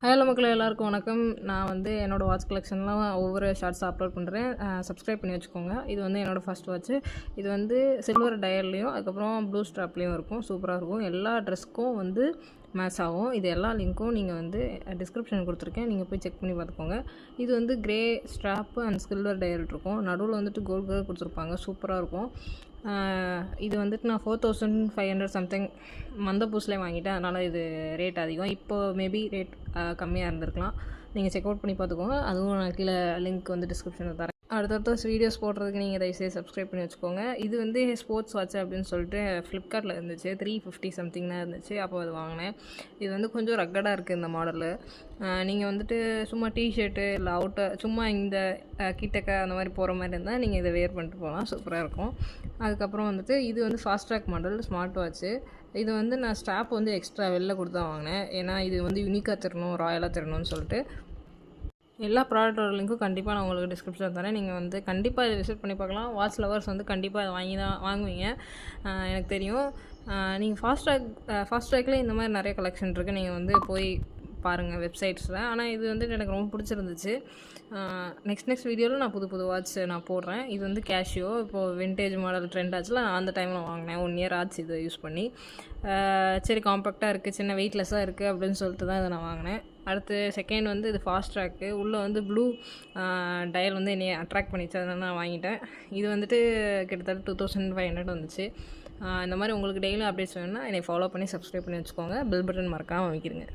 Hello மக்களே, எல்லாருக்கும் வணக்கம். நான் வந்து என்னோடய வாட்ச் கலெக்ஷன்லாம் ஒவ்வொரு ஷார்ட்ஸ் அப்லோட் பண்ணுறேன். சப்ஸ்கிரைப் பண்ணி வச்சுக்கோங்க. இது வந்து என்னோடய ஃபஸ்ட் வாட்ச்சு. இது வந்து சில்வர் டயல்லையும் அதுக்கப்புறம் ப்ளூ ஸ்ட்ராப்லேயும் இருக்கும். சூப்பராக இருக்கும். எல்லா ட்ரெஸ்க்கும் வந்து மேட்ச் ஆகும். இது எல்லா லிங்க்கும் நீங்கள் வந்து டிஸ்கிரிப்ஷன் கொடுத்துருக்கேன். நீங்கள் போய் செக் பண்ணி பார்த்துக்கோங்க. இது வந்து grey strap and silver dial இருக்கும். நடுவில் வந்துட்டு கோல்டு கலர் கொடுத்துருப்பாங்க. சூப்பராக இருக்கும். இது வந்துட்டு நான் 4500 சம்திங் மந்தபூஸ்லேயே வாங்கிட்டேன். அதனால் இது ரேட் அதிகம். இப்போது மேபி ரேட் கம்மியாக இருந்திருக்கலாம். நீங்கள் செக் அவுட் பண்ணி பார்த்துக்கோங்க. அதுவும் நான் கீழே லிங்க் வந்து டிஸ்கிரிப்ஷனில் தரேன். அடுத்தடுத்த வீடியோஸ் போடுறதுக்கு நீங்கள் தயவுசெய்து சப்ஸ்கிரைப் பண்ணி வச்சுக்கோங்க. இது வந்து ஸ்போர்ட்ஸ் வாட்ச் அப்படின்னு சொல்லிட்டு ஃப்ளிப்கார்ட்டில் இருந்துச்சு. 350 சம்திங் தான் இருந்துச்சு. அப்போ அது வாங்கினேன். இது வந்து கொஞ்சம் ரக்கடாக இருக்குது இந்த மாடலு. நீங்கள் வந்துட்டு சும்மா டிஷர்ட்டு இல்லை அவுட்டர் சும்மா இந்த கிட்டக்க அந்த மாதிரி போகிற மாதிரி இருந்தால் நீங்கள் இதை வேர் பண்ணிட்டு போகலாம். சூப்பராக இருக்கும். அதுக்கப்புறம் வந்துட்டு இது வந்து fast track model smart watch. இது வந்து நான் ஸ்ட்ராப் வந்து எக்ஸ்ட்ரா வெளில கொடுத்து தான் வாங்கினேன். ஏன்னா இது வந்து யூனிக்காக தரணும், ராயலாக தரணும்னு சொல்லிட்டு. எல்லா ப்ராடக்டோட லிங்க்கும் கண்டிப்பாக நான் உங்களுக்கு டிஸ்கிரிப்ஷனில் தரேன். நீங்கள் வந்து கண்டிப்பாக இதை விசிட் பண்ணி பார்க்கலாம். வாட்ச் லவர்ஸ் வந்து கண்டிப்பாக அதை வாங்கி தான் வாங்குவீங்க, எனக்கு தெரியும். நீங்கள் ஃபாஸ்ட் ட்ராக்லேயே இந்த மாதிரி நிறைய கலெக்ஷன் இருக்குது. நீங்கள் வந்து போய் பாருங்கள் வெப்சைட்ஸில். ஆனால் இது வந்து எனக்கு ரொம்ப பிடிச்சிருந்துச்சு. நெக்ஸ்ட் வீடியோவில் நான் புது வாட்ச் நான் போடுறேன். இது வந்து கேஷியோ. இப்போது விண்டேஜ் மாடல் ட்ரெண்ட் ஆச்சுல, அந்த டைமில் வாங்கினேன். 1 இயர் ஆச்சு இதை யூஸ் பண்ணி. சரி, காம்பேக்டாக இருக்குது, சின்ன வெயிட்லெஸ்ஸாக இருக்குது அப்படின்னு சொல்லிட்டு தான் இதை நான் வாங்கினேன். அடுத்து செகண்ட் வந்து இது ஃபாஸ்ட் ட்ராக்கு. உள்ளே வந்து ப்ளூ டயல் வந்து என்னையை அட்ராக்ட் பண்ணிச்சு, அதனால் நான் வாங்கிட்டேன். இது வந்துட்டு கிட்டத்தட்ட 2500 வந்துச்சு. இந்த மாதிரி உங்களுக்கு டெய்லியும் அப்டேட்ஸ் வேணும்னா என்னை ஃபாலோ பண்ணி சப்ஸ்கிரைப் பண்ணி வச்சுக்கோங்க. பெல் பட்டன் மறக்காமல் வைக்கிறேங்க.